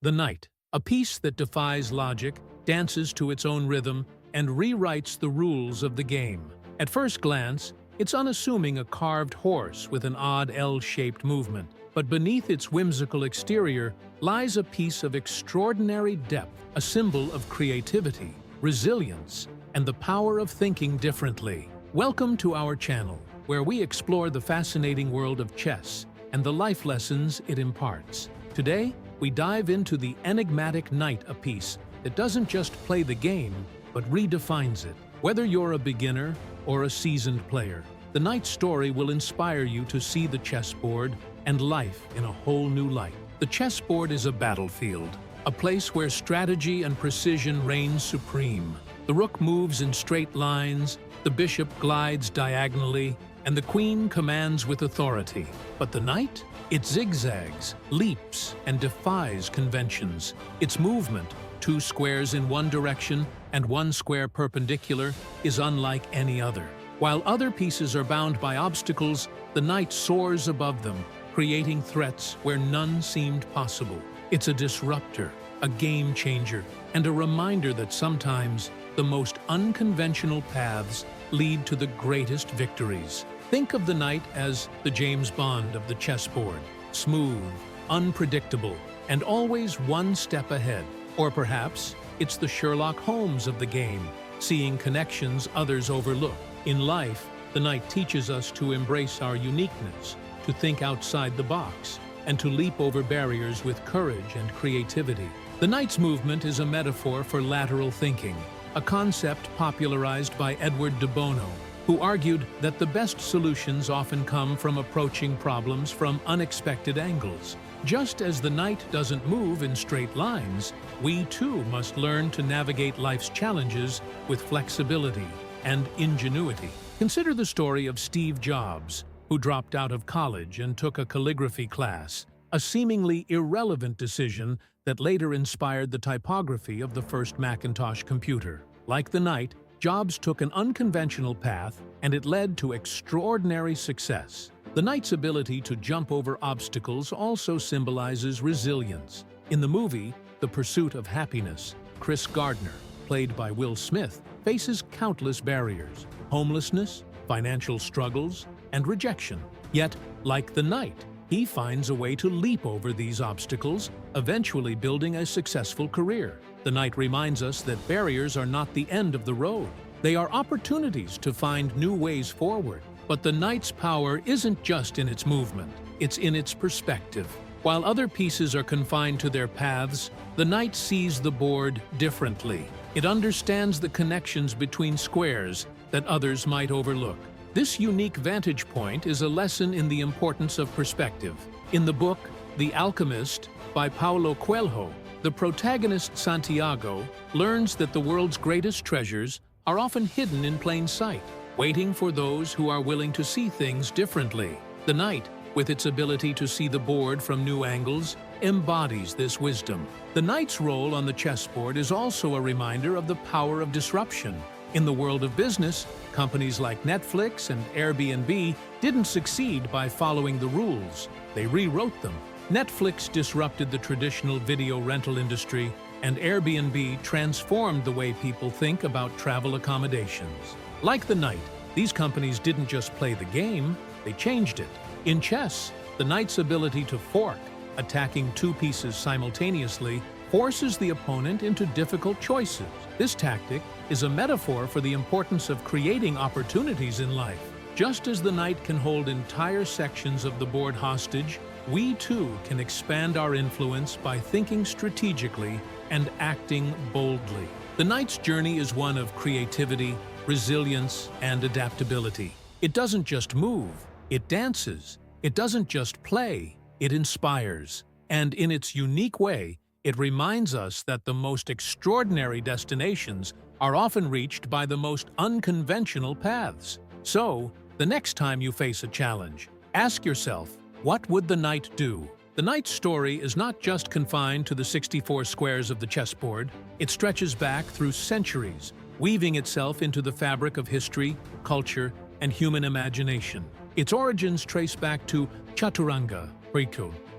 The Knight, a piece that defies logic, dances to its own rhythm, and rewrites the rules of the game. At first glance, it's unassuming, a carved horse with an odd L-shaped movement. But beneath its whimsical exterior lies a piece of extraordinary depth, a symbol of creativity, resilience, and the power of thinking differently. Welcome to our channel, where we explore the fascinating world of chess and the life lessons it imparts. Today, we dive into the enigmatic Knight, a piece that doesn't just play the game, but redefines it. Whether you're a beginner or a seasoned player, the Knight's story will inspire you to see the chessboard and life in a whole new light. The chessboard is a battlefield, a place where strategy and precision reign supreme. The rook moves in straight lines, the bishop glides diagonally, and the queen commands with authority. But the Knight? It zigzags, leaps, and defies conventions. Its movement, 2 squares in one direction and 1 square perpendicular, is unlike any other. While other pieces are bound by obstacles, the Knight soars above them, creating threats where none seemed possible. It's a disruptor, a game changer, and a reminder that sometimes the most unconventional paths lead to the greatest victories. Think of the Knight as the James Bond of the chessboard, smooth, unpredictable, and always one step ahead. Or perhaps it's the Sherlock Holmes of the game, seeing connections others overlook. In life, the Knight teaches us to embrace our uniqueness, to think outside the box, and to leap over barriers with courage and creativity. The Knight's movement is a metaphor for lateral thinking, a concept popularized by Edward de Bono, who argued that the best solutions often come from approaching problems from unexpected angles. Just as the Knight doesn't move in straight lines, we too must learn to navigate life's challenges with flexibility and ingenuity. Consider the story of Steve Jobs, who dropped out of college and took a calligraphy class, a seemingly irrelevant decision that later inspired the typography of the first Macintosh computer. Like the Knight, Jobs took an unconventional path, and it led to extraordinary success. The Knight's ability to jump over obstacles also symbolizes resilience. In the movie The Pursuit of Happiness, Chris Gardner, played by Will Smith, faces countless barriers: homelessness, financial struggles, and rejection. Yet, like the Knight, he finds a way to leap over these obstacles, eventually building a successful career. The Knight reminds us that barriers are not the end of the road. They are opportunities to find new ways forward. But the Knight's power isn't just in its movement, it's in its perspective. While other pieces are confined to their paths, the Knight sees the board differently. It understands the connections between squares that others might overlook. This unique vantage point is a lesson in the importance of perspective. In the book The Alchemist by Paulo Coelho, the protagonist Santiago learns that the world's greatest treasures are often hidden in plain sight, waiting for those who are willing to see things differently. The Knight, with its ability to see the board from new angles, embodies this wisdom. The Knight's role on the chessboard is also a reminder of the power of disruption. In the world of business, companies like Netflix and Airbnb didn't succeed by following the rules. They rewrote them. Netflix disrupted the traditional video rental industry, and Airbnb transformed the way people think about travel accommodations. Like the Knight, these companies didn't just play the game, they changed it. In chess, the Knight's ability to fork, attacking 2 pieces simultaneously, forces the opponent into difficult choices. This tactic is a metaphor for the importance of creating opportunities in life. Just as the Knight can hold entire sections of the board hostage, we too can expand our influence by thinking strategically and acting boldly. The Knight's journey is one of creativity, resilience, and adaptability. It doesn't just move, it dances. It doesn't just play, it inspires. And in its unique way, it reminds us that the most extraordinary destinations are often reached by the most unconventional paths. So, the next time you face a challenge, ask yourself, what would the Knight do? The Knight's story is not just confined to the 64 squares of the chessboard. It stretches back through centuries, weaving itself into the fabric of history, culture, and human imagination. Its origins trace back to Chaturanga,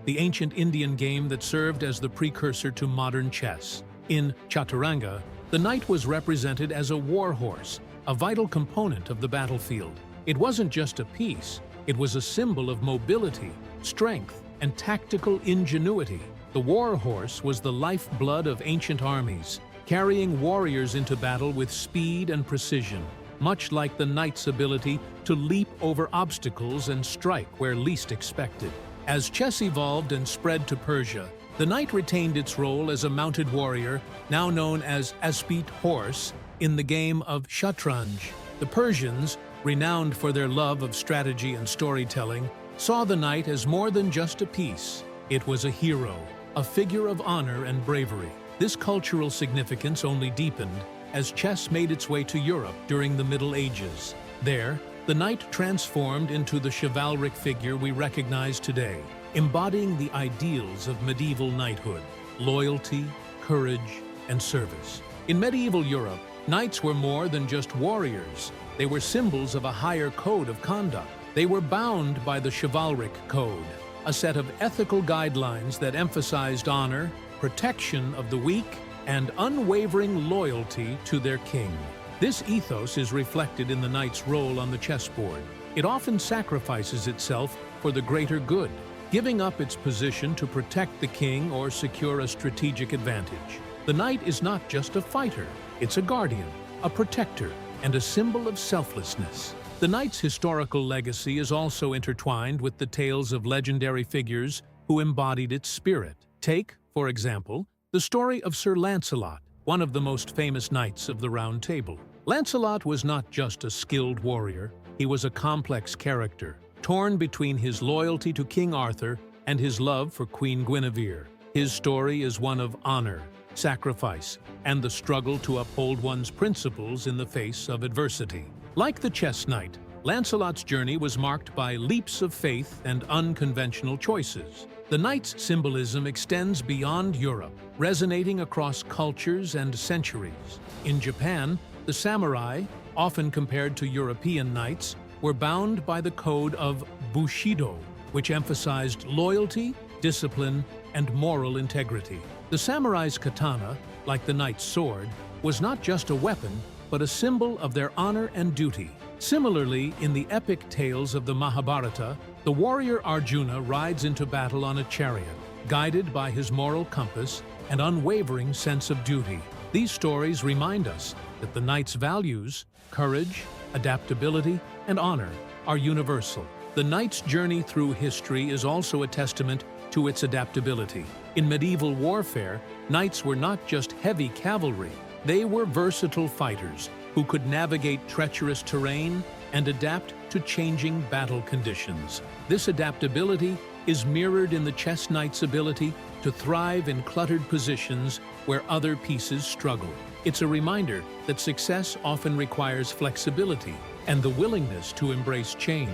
the ancient Indian game that served as the precursor to modern chess. In Chaturanga, the knight was represented as a war horse, a vital component of the battlefield. It wasn't just a piece, it was a symbol of mobility, strength, and tactical ingenuity. The war horse was the lifeblood of ancient armies, carrying warriors into battle with speed and precision, much like the knight's ability to leap over obstacles and strike where least expected. As chess evolved and spread to Persia, the knight retained its role as a mounted warrior, now known as aspite horse, in the game of Shatranj. The Persians, renowned for their love of strategy and storytelling, saw the knight as more than just a piece. It was a hero, a figure of honor and bravery. This cultural significance only deepened as chess made its way to Europe during the Middle Ages. There, the knight transformed into the chivalric figure we recognize today, embodying the ideals of medieval knighthood: loyalty, courage, and service. In medieval Europe, knights were more than just warriors. They were symbols of a higher code of conduct. They were bound by the chivalric code, a set of ethical guidelines that emphasized honor, protection of the weak, and unwavering loyalty to their king. This ethos is reflected in the knight's role on the chessboard. It often sacrifices itself for the greater good, giving up its position to protect the king or secure a strategic advantage. The knight is not just a fighter, it's a guardian, a protector, and a symbol of selflessness. The knight's historical legacy is also intertwined with the tales of legendary figures who embodied its spirit. Take, for example, the story of Sir Lancelot, one of the most famous knights of the Round Table. Lancelot was not just a skilled warrior, he was a complex character, torn between his loyalty to King Arthur and his love for Queen Guinevere. His story is one of honor, sacrifice, and the struggle to uphold one's principles in the face of adversity. Like the chess knight, Lancelot's journey was marked by leaps of faith and unconventional choices. The knight's symbolism extends beyond Europe, resonating across cultures and centuries. In Japan, the samurai, often compared to European knights, were bound by the code of Bushido, which emphasized loyalty, discipline, and moral integrity. The samurai's katana, like the knight's sword, was not just a weapon, but a symbol of their honor and duty. Similarly, in the epic tales of the Mahabharata, the warrior Arjuna rides into battle on a chariot, guided by his moral compass and unwavering sense of duty. These stories remind us that the knight's values, courage, adaptability, and honor, are universal. The knight's journey through history is also a testament to its adaptability. In medieval warfare, knights were not just heavy cavalry, they were versatile fighters who could navigate treacherous terrain and adapt to changing battle conditions. This adaptability is mirrored in the chess knight's ability to thrive in cluttered positions where other pieces struggle. It's a reminder that success often requires flexibility and the willingness to embrace change.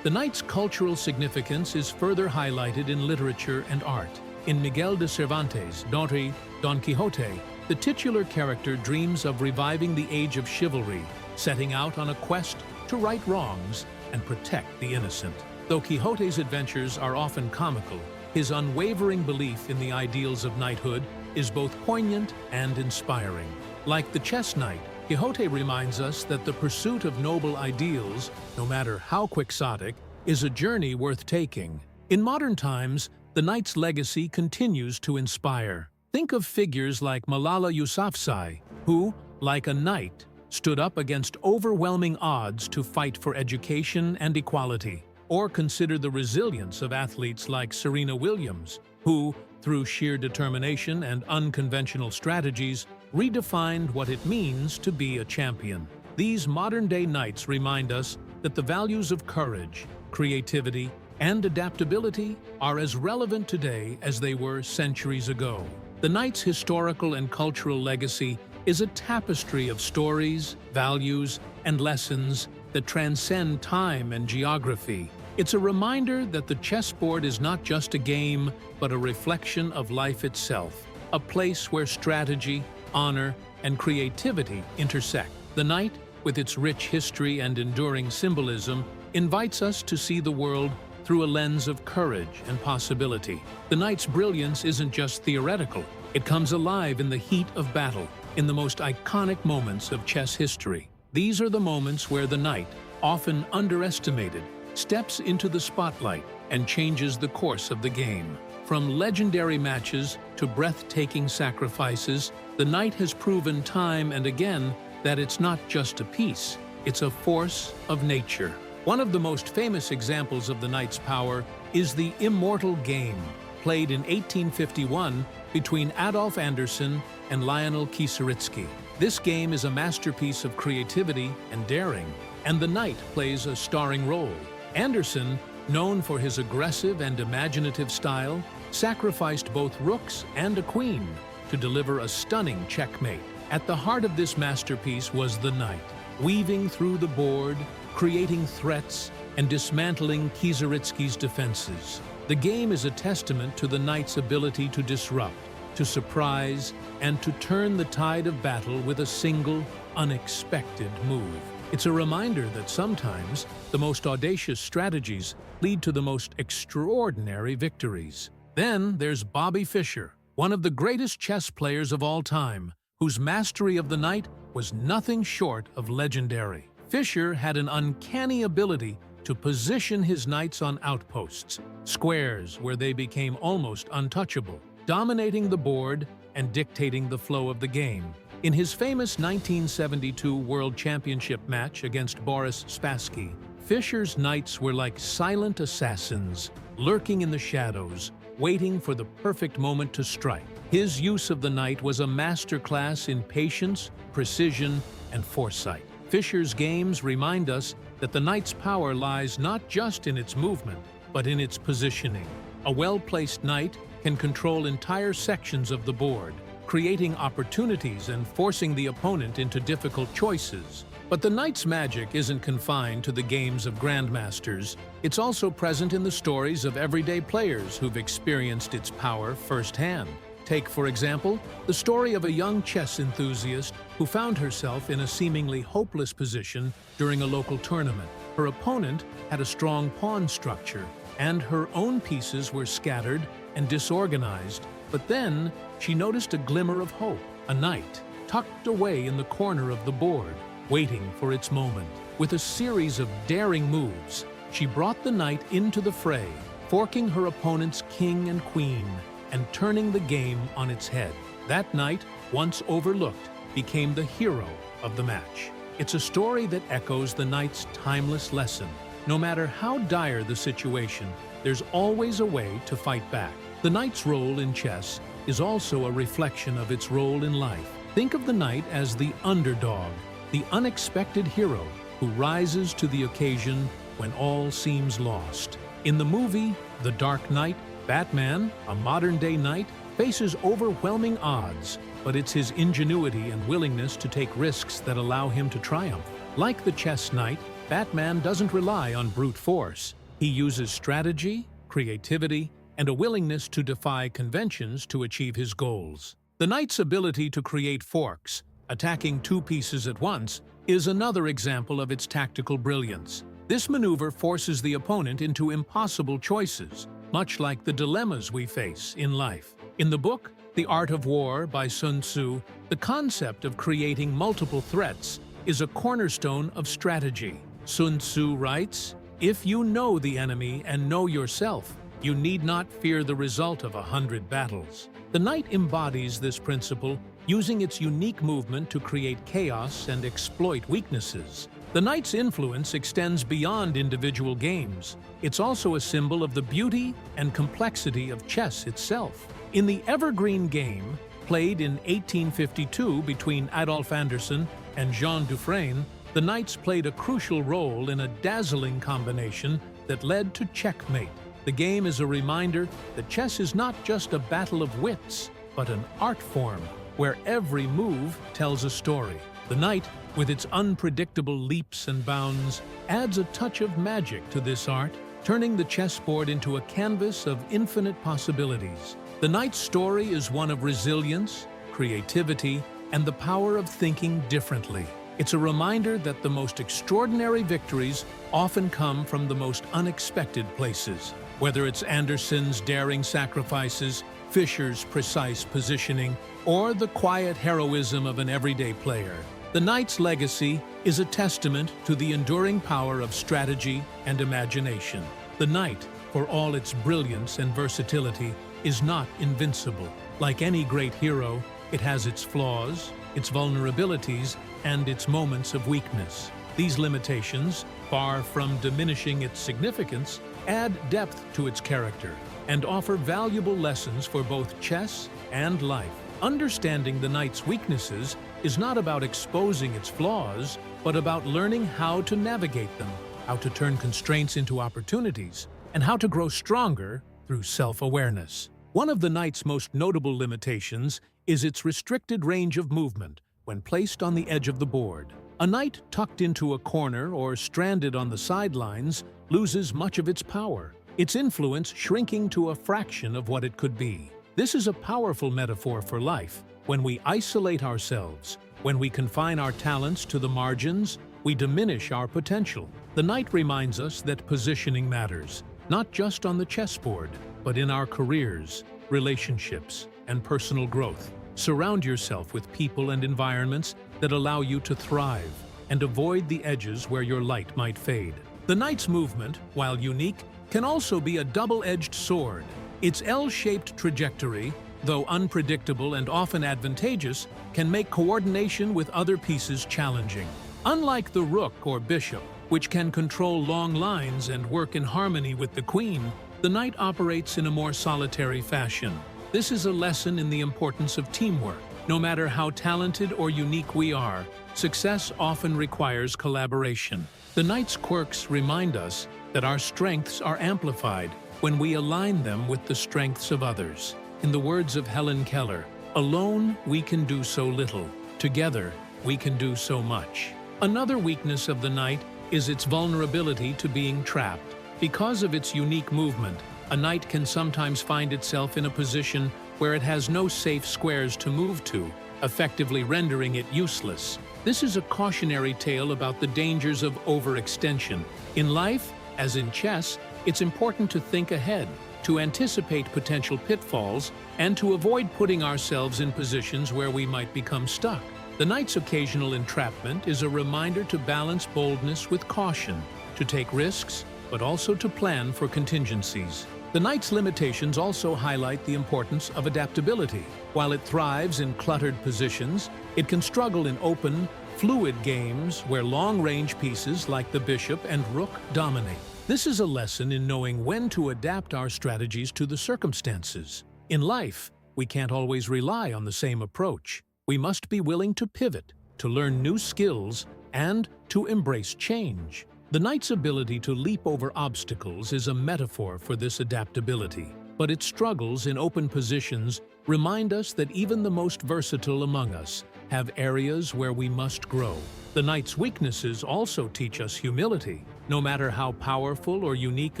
The knight's cultural significance is further highlighted in literature and art. In Miguel de Cervantes' Don Quixote, the titular character dreams of reviving the age of chivalry, setting out on a quest to right wrongs and protect the innocent. Though Quixote's adventures are often comical, his unwavering belief in the ideals of knighthood is both poignant and inspiring. Like the chess knight, Quixote reminds us that the pursuit of noble ideals, no matter how quixotic, is a journey worth taking. In modern times, the knight's legacy continues to inspire. Think of figures like Malala Yousafzai, who, like a knight, stood up against overwhelming odds to fight for education and equality. Or consider the resilience of athletes like Serena Williams, who, through sheer determination and unconventional strategies, redefined what it means to be a champion. These modern-day knights remind us that the values of courage, creativity, and adaptability are as relevant today as they were centuries ago. The knight's historical and cultural legacy is a tapestry of stories, values, and lessons that transcend time and geography. It's a reminder that the chessboard is not just a game, but a reflection of life itself, a place where strategy, honor, and creativity intersect. The knight, with its rich history and enduring symbolism, invites us to see the world through a lens of courage and possibility. The knight's brilliance isn't just theoretical. It comes alive in the heat of battle, in the most iconic moments of chess history. These are the moments where the knight, often underestimated, steps into the spotlight and changes the course of the game. From legendary matches to breathtaking sacrifices, the knight has proven time and again that it's not just a piece, it's a force of nature. One of the most famous examples of the knight's power is the Immortal Game, played in 1851 between Adolf Anderssen and Lionel Kieseritzky. This game is a masterpiece of creativity and daring, and the knight plays a starring role. Anderssen, known for his aggressive and imaginative style, sacrificed both rooks and a queen to deliver a stunning checkmate. At the heart of this masterpiece was the knight, weaving through the board, creating threats, and dismantling Kieseritzky's defenses. The game is a testament to the knight's ability to disrupt, to surprise, and to turn the tide of battle with a single, unexpected move. It's a reminder that sometimes the most audacious strategies lead to the most extraordinary victories. Then there's Bobby Fischer, one of the greatest chess players of all time, whose mastery of the knight was nothing short of legendary. Fischer had an uncanny ability to position his knights on outposts, squares where they became almost untouchable, dominating the board and dictating the flow of the game. In his famous 1972 World Championship match against Boris Spassky, Fischer's knights were like silent assassins, lurking in the shadows, waiting for the perfect moment to strike. His use of the knight was a masterclass in patience, precision, and foresight. Fischer's games remind us that the knight's power lies not just in its movement, but in its positioning. A well-placed knight can control entire sections of the board, creating opportunities and forcing the opponent into difficult choices. But the knight's magic isn't confined to the games of grandmasters. It's also present in the stories of everyday players who've experienced its power firsthand. Take, for example, the story of a young chess enthusiast who found herself in a seemingly hopeless position during a local tournament. Her opponent had a strong pawn structure, and her own pieces were scattered and disorganized. But then, she noticed a glimmer of hope, a knight, tucked away in the corner of the board, waiting for its moment. With a series of daring moves, she brought the knight into the fray, forking her opponent's king and queen, and turning the game on its head. That knight, once overlooked, became the hero of the match. It's a story that echoes the knight's timeless lesson. No matter how dire the situation, there's always a way to fight back. The knight's role in chess is also a reflection of its role in life. Think of the knight as the underdog, the unexpected hero who rises to the occasion when all seems lost. In the movie The Dark Knight, Batman, a modern-day knight, faces overwhelming odds, but it's his ingenuity and willingness to take risks that allow him to triumph. Like the chess knight, Batman doesn't rely on brute force. He uses strategy, creativity, and a willingness to defy conventions to achieve his goals. The knight's ability to create forks, attacking two pieces at once, is another example of its tactical brilliance. This maneuver forces the opponent into impossible choices, much like the dilemmas we face in life. In the book, The Art of War by Sun Tzu, the concept of creating multiple threats is a cornerstone of strategy. Sun Tzu writes, "If you know the enemy and know yourself, you need not fear the result of 100 battles." The knight embodies this principle, using its unique movement to create chaos and exploit weaknesses. The knight's influence extends beyond individual games. It's also a symbol of the beauty and complexity of chess itself. In the evergreen game, played in 1852 between Adolf Anderssen and Jean Dufresne, the knights played a crucial role in a dazzling combination that led to checkmate. The game is a reminder that chess is not just a battle of wits, but an art form where every move tells a story. The knight, with its unpredictable leaps and bounds, adds a touch of magic to this art, turning the chessboard into a canvas of infinite possibilities. The knight's story is one of resilience, creativity, and the power of thinking differently. It's a reminder that the most extraordinary victories often come from the most unexpected places. Whether it's Anderson's daring sacrifices, Fischer's precise positioning, or the quiet heroism of an everyday player, the knight's legacy is a testament to the enduring power of strategy and imagination. The knight, for all its brilliance and versatility, is not invincible. Like any great hero, it has its flaws, its vulnerabilities, and its moments of weakness. These limitations, far from diminishing its significance, add depth to its character and offer valuable lessons for both chess and life. Understanding the knight's weaknesses is not about exposing its flaws, but about learning how to navigate them, how to turn constraints into opportunities, and how to grow stronger through self-awareness. One of the knight's most notable limitations is its restricted range of movement when placed on the edge of the board. A knight tucked into a corner or stranded on the sidelines loses much of its power, its influence shrinking to a fraction of what it could be. This is a powerful metaphor for life. When we isolate ourselves, when we confine our talents to the margins, we diminish our potential. The knight reminds us that positioning matters, not just on the chessboard, but in our careers, relationships, and personal growth. Surround yourself with people and environments that allow you to thrive, and avoid the edges where your light might fade. The knight's movement, while unique, can also be a double-edged sword. Its L-shaped trajectory, though unpredictable and often advantageous, can make coordination with other pieces challenging. Unlike the rook or bishop, which can control long lines and work in harmony with the queen, the knight operates in a more solitary fashion. This is a lesson in the importance of teamwork. No matter how talented or unique we are, success often requires collaboration. The knight's quirks remind us that our strengths are amplified when we align them with the strengths of others. In the words of Helen Keller, "Alone we can do so little. Together we can do so much." Another weakness of the knight is its vulnerability to being trapped. Because of its unique movement, a knight can sometimes find itself in a position where it has no safe squares to move to, effectively rendering it useless. This is a cautionary tale about the dangers of overextension. In life, as in chess, it's important to think ahead, to anticipate potential pitfalls, and to avoid putting ourselves in positions where we might become stuck. The knight's occasional entrapment is a reminder to balance boldness with caution, to take risks, but also to plan for contingencies. The knight's limitations also highlight the importance of adaptability. While it thrives in cluttered positions, it can struggle in open, fluid games where long-range pieces like the bishop and rook dominate. This is a lesson in knowing when to adapt our strategies to the circumstances. In life, we can't always rely on the same approach. We must be willing to pivot, to learn new skills, and to embrace change. The knight's ability to leap over obstacles is a metaphor for this adaptability, but its struggles in open positions remind us that even the most versatile among us have areas where we must grow. The knight's weaknesses also teach us humility. No matter how powerful or unique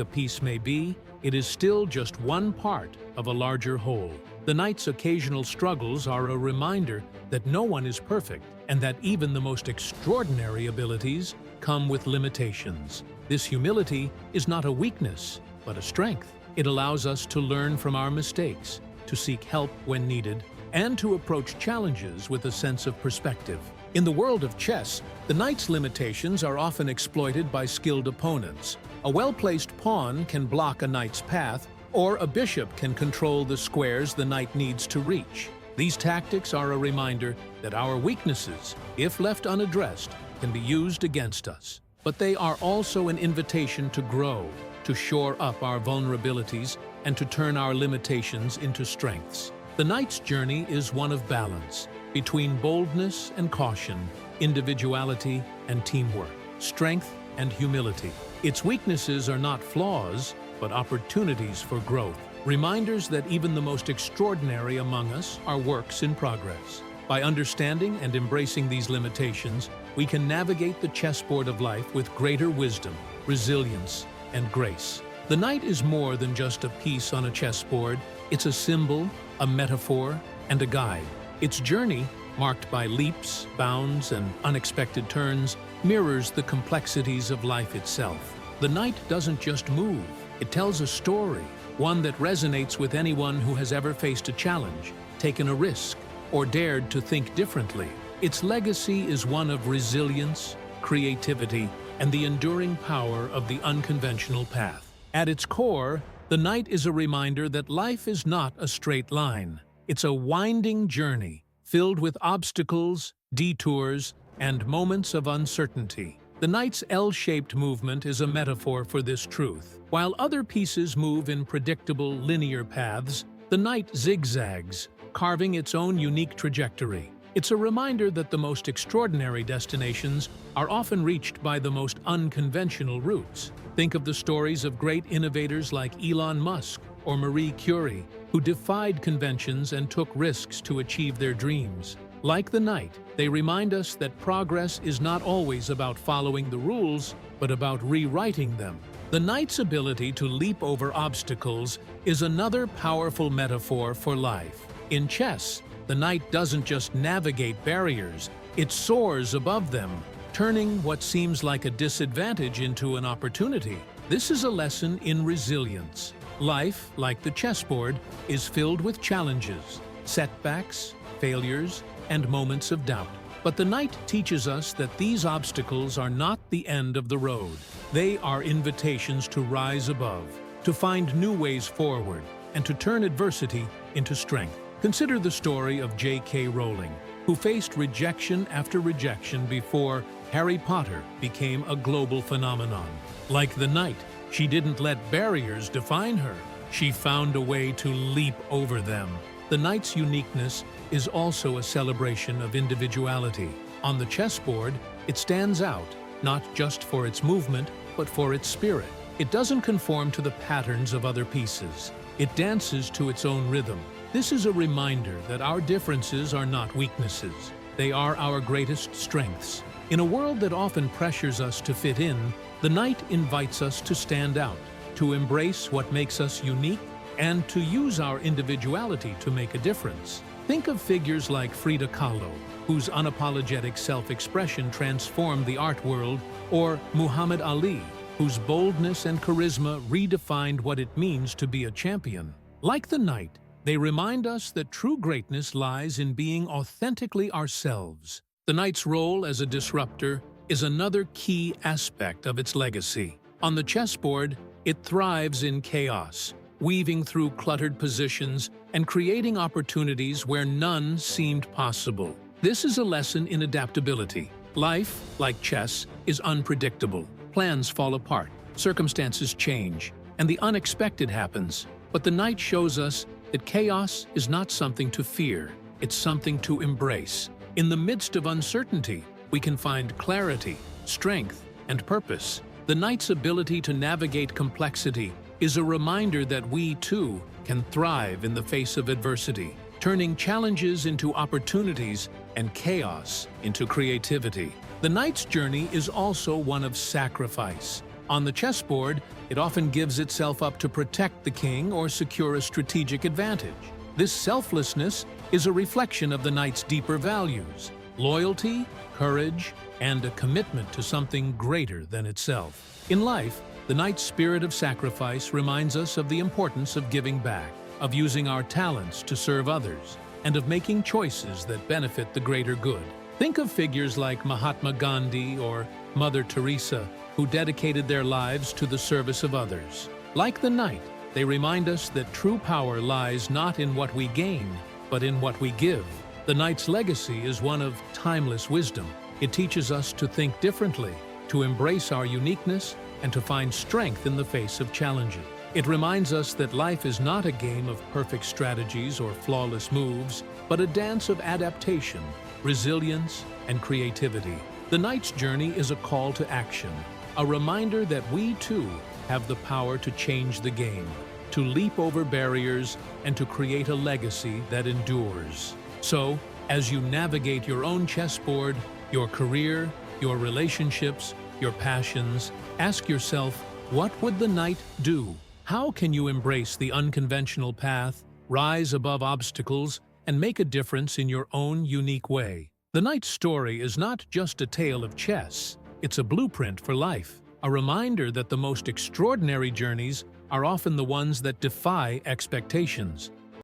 a piece may be, it is still just one part of a larger whole. The knight's occasional struggles are a reminder that no one is perfect, and that even the most extraordinary abilities come with limitations. This humility is not a weakness, but a strength. It allows us to learn from our mistakes, to seek help when needed, and to approach challenges with a sense of perspective. In the world of chess, the knight's limitations are often exploited by skilled opponents. A well-placed pawn can block a knight's path, or a bishop can control the squares the knight needs to reach. These tactics are a reminder that our weaknesses, if left unaddressed, can be used against us. But they are also an invitation to grow, to shore up our vulnerabilities, and to turn our limitations into strengths. The knight's journey is one of balance, between boldness and caution, individuality and teamwork, strength and humility. Its weaknesses are not flaws, but opportunities for growth, reminders that even the most extraordinary among us are works in progress. By understanding and embracing these limitations, we can navigate the chessboard of life with greater wisdom, resilience, and grace. The knight is more than just a piece on a chessboard. It's a symbol, a metaphor, and a guide. Its journey, marked by leaps, bounds, and unexpected turns, mirrors the complexities of life itself. The knight doesn't just move, it tells a story, one that resonates with anyone who has ever faced a challenge, taken a risk, or dared to think differently. Its legacy is one of resilience, creativity, and the enduring power of the unconventional path. At its core, the knight is a reminder that life is not a straight line. It's a winding journey, filled with obstacles, detours, and moments of uncertainty. The knight's L-shaped movement is a metaphor for this truth. While other pieces move in predictable, linear paths, the knight zigzags, carving its own unique trajectory. It's a reminder that the most extraordinary destinations are often reached by the most unconventional routes. Think of the stories of great innovators like Elon Musk or Marie Curie, who defied conventions and took risks to achieve their dreams. Like the knight, they remind us that progress is not always about following the rules, but about rewriting them. The knight's ability to leap over obstacles is another powerful metaphor for life. In chess, the knight doesn't just navigate barriers, it soars above them, turning what seems like a disadvantage into an opportunity. This is a lesson in resilience. Life, like the chessboard, is filled with challenges, setbacks, failures, and moments of doubt. But the knight teaches us that these obstacles are not the end of the road. They are invitations to rise above, to find new ways forward, and to turn adversity into strength. Consider the story of J.K. Rowling, who faced rejection after rejection before Harry Potter became a global phenomenon. Like the knight, she didn't let barriers define her. She found a way to leap over them. The knight's uniqueness is also a celebration of individuality. On the chessboard, it stands out, not just for its movement, but for its spirit. It doesn't conform to the patterns of other pieces. It dances to its own rhythm. This is a reminder that our differences are not weaknesses. They are our greatest strengths. In a world that often pressures us to fit in, the knight invites us to stand out, to embrace what makes us unique, and to use our individuality to make a difference. Think of figures like Frida Kahlo, whose unapologetic self-expression transformed the art world, or Muhammad Ali, whose boldness and charisma redefined what it means to be a champion. Like the knight, they remind us that true greatness lies in being authentically ourselves. The knight's role as a disruptor is another key aspect of its legacy. On the chessboard, it thrives in chaos, weaving through cluttered positions and creating opportunities where none seemed possible. This is a lesson in adaptability. Life, like chess, is unpredictable. Plans fall apart, circumstances change, and the unexpected happens. But the knight shows us that chaos is not something to fear, it's something to embrace. In the midst of uncertainty, we can find clarity, strength, and purpose. The knight's ability to navigate complexity is a reminder that we, too, can thrive in the face of adversity, turning challenges into opportunities and chaos into creativity. The knight's journey is also one of sacrifice. On the chessboard, it often gives itself up to protect the king or secure a strategic advantage. This selflessness is a reflection of the knight's deeper values: loyalty, courage, and a commitment to something greater than itself. In life, the knight's spirit of sacrifice reminds us of the importance of giving back, of using our talents to serve others, and of making choices that benefit the greater good. Think of figures like Mahatma Gandhi or Mother Teresa, who dedicated their lives to the service of others. Like the knight, they remind us that true power lies not in what we gain, but in what we give. The knight's legacy is one of timeless wisdom. It teaches us to think differently, to embrace our uniqueness, and to find strength in the face of challenges. It reminds us that life is not a game of perfect strategies or flawless moves, but a dance of adaptation, resilience, and creativity. The knight's journey is a call to action, a reminder that we too have the power to change the game, to leap over barriers, and to create a legacy that endures. So, as you navigate your own chessboard, your career, your relationships, your passions, ask yourself, what would the knight do? How can you embrace the unconventional path, rise above obstacles, and make a difference in your own unique way. The knight's story is not just a tale of chess, it's a blueprint for life, a reminder that the most extraordinary journeys are often the ones that defy expectations.